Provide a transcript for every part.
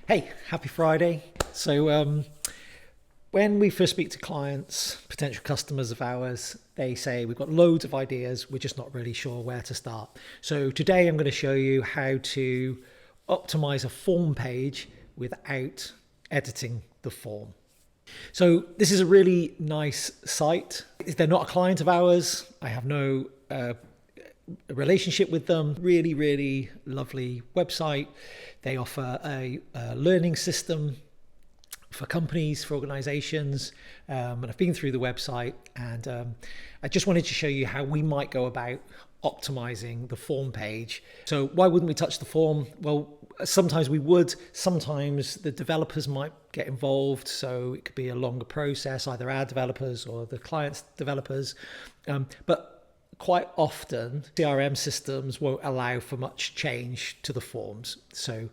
Hey, happy Friday. So when we first speak to clients, potential customers of ours, they say we've got loads of ideas, we're just not really sure where to start. So today I'm going to show you how to optimize a form page without editing the form. So this is a really nice site. They're not a client of ours. I have no relationship with them. Really, really lovely website. They offer a learning system for companies, for organizations, and I've been through the website, and I just wanted to show you how we might go about optimizing the form page. So why wouldn't we touch the form? Well, sometimes we would, sometimes the developers might get involved, so it could be a longer process, either our developers or the client's developers, but quite often CRM systems won't allow for much change to the forms. So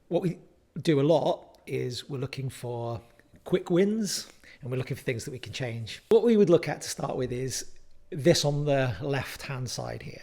what we do a lot is we're looking for quick wins, and we're looking for things that we can change. What we would look at to start with is this on the left hand side here.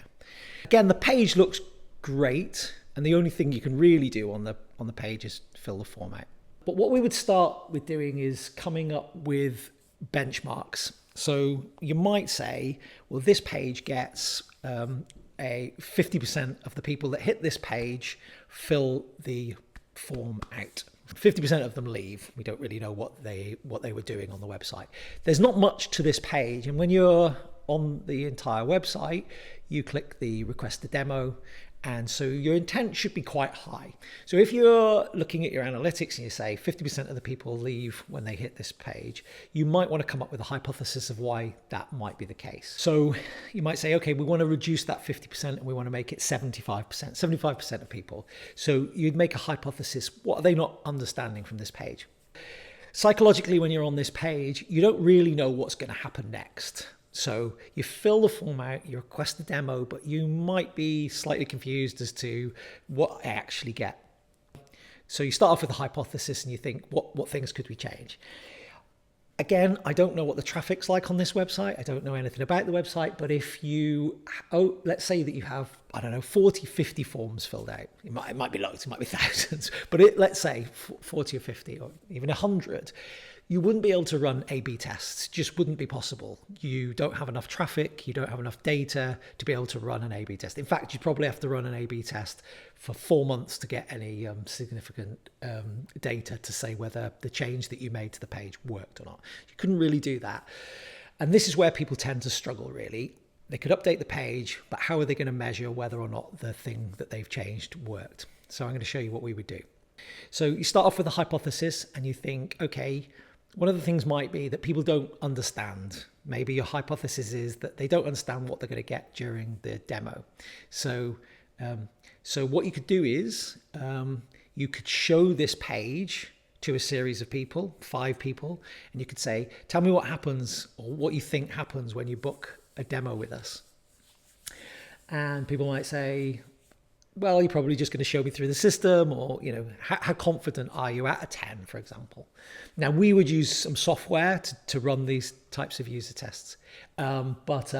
Again, the page looks great, and the only thing you can really do on the page is fill the form out. But what we would start with doing is coming up with benchmarks. So you might say, well, this page gets a 50% of the people that hit this page fill the form out. 50% of them leave. We don't really know what they were doing on the website. There's not much to this page, and when you're on the entire website, you click the request a demo, and so your intent should be quite high. So if you're looking at your analytics and you say 50% of the people leave when they hit this page, you might want to come up with a hypothesis of why that might be the case. So you might say, okay, we want to reduce that 50% and we want to make it 75% of people. So you'd make a hypothesis. What are they not understanding from this page? Psychologically, when you're on this page, you don't really know what's going to happen next. So you fill the form out, you request the demo, but you might be slightly confused as to what I actually get. So you start off with a hypothesis and you think, what things could we change? Again, I don't know what the traffic's like on this website. I don't know anything about the website, but if you, let's say that you have, 40, 50 forms filled out. It might be loads, it might be thousands, but let's say 40 or 50 or even 100. You wouldn't be able to run A/B tests, just wouldn't be possible. You don't have enough traffic, you don't have enough data to be able to run an A/B test. In fact, you'd probably have to run an A/B test for 4 months to get any significant data to say whether the change that you made to the page worked or not. You couldn't really do that. And this is where people tend to struggle, really. They could update the page, but how are they going to measure whether or not the thing that they've changed worked? So I'm going to show you what we would do. So you start off with a hypothesis and you think, okay, one of the things might be that people don't understand. Maybe your hypothesis is that they don't understand what they're going to get during the demo. So what you could do is you could show this page to a series of people, 5 people, and you could say, tell me what happens or what you think happens when you book a demo with us. And people might say, well, you're probably just going to show me through the system, or, how confident are you out of 10, for example? Now, we would use some software to run these types of user tests. But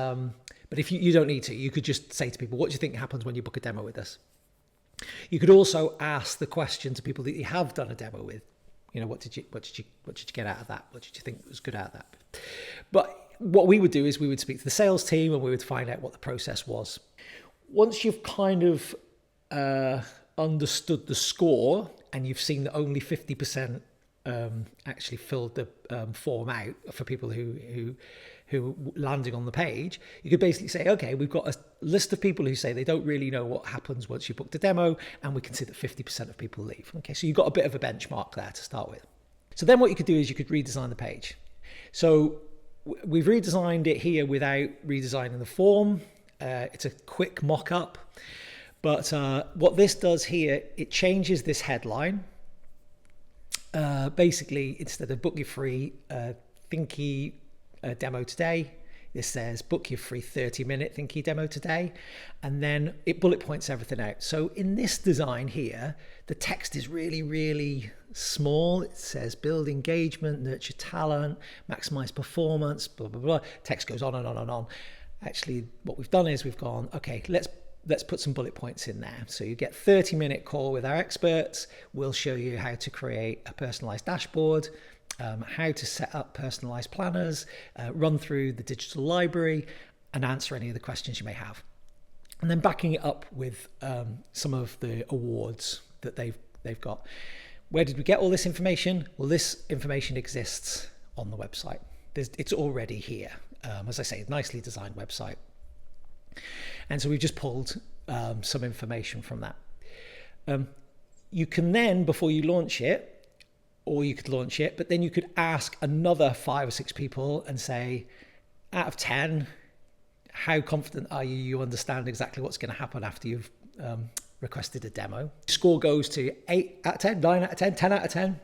if you don't need to, you could just say to people, what do you think happens when you book a demo with us? You could also ask the question to people that you have done a demo with. What did you get out of that? What did you think was good out of that? But what we would do is we would speak to the sales team and we would find out what the process was. Once you've kind of understood the score and you've seen that only 50% actually filled the form out for people who landing on the page, you could basically say, okay, we've got a list of people who say they don't really know what happens once you booked a demo, and we can see that 50% of people leave. Okay, so you've got a bit of a benchmark there to start with. So then what you could do is you could redesign the page. So we've redesigned it here without redesigning the form. It's a quick mock-up. But what this does here, it changes this headline. Basically, instead of book your free Thinqi demo today, this says book your free 30-minute Thinqi demo today. And then it bullet points everything out. So in this design here, the text is really, really small. It says build engagement, nurture talent, maximize performance, blah, blah, blah. Text goes on and on and on. Actually, what we've done is we've gone, okay, let's let's put some bullet points in there. So you get 30-minute call with our experts. We'll show you how to create a personalized dashboard, how to set up personalized planners, run through the digital library, and answer any of the questions you may have. And then backing it up with some of the awards that they've got. Where did we get all this information? Well, this information exists on the website. It's already here. As I say, nicely designed website. And so we've just pulled some information from that. You can then, before you launch it, or you could launch it, but then you could ask another 5 or 6 people and say, out of 10, how confident are you understand exactly what's going to happen after you've requested a demo? Score goes to 8 out of 10, 9 out of 10, 10 out of 10.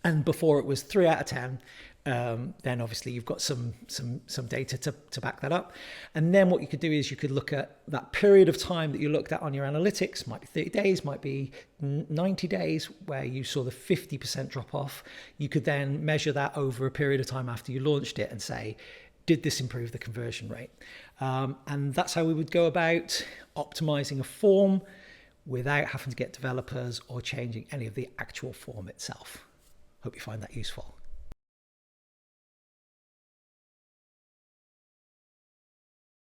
And before it was 3 out of 10. Then obviously you've got some data to back that up. And then what you could do is you could look at that period of time that you looked at on your analytics. Might be 30 days, might be 90 days, where you saw the 50% drop off. You could then measure that over a period of time after you launched it and say, did this improve the conversion rate? And that's how we would go about optimizing a form without having to get developers or changing any of the actual form itself. Hope you find that useful.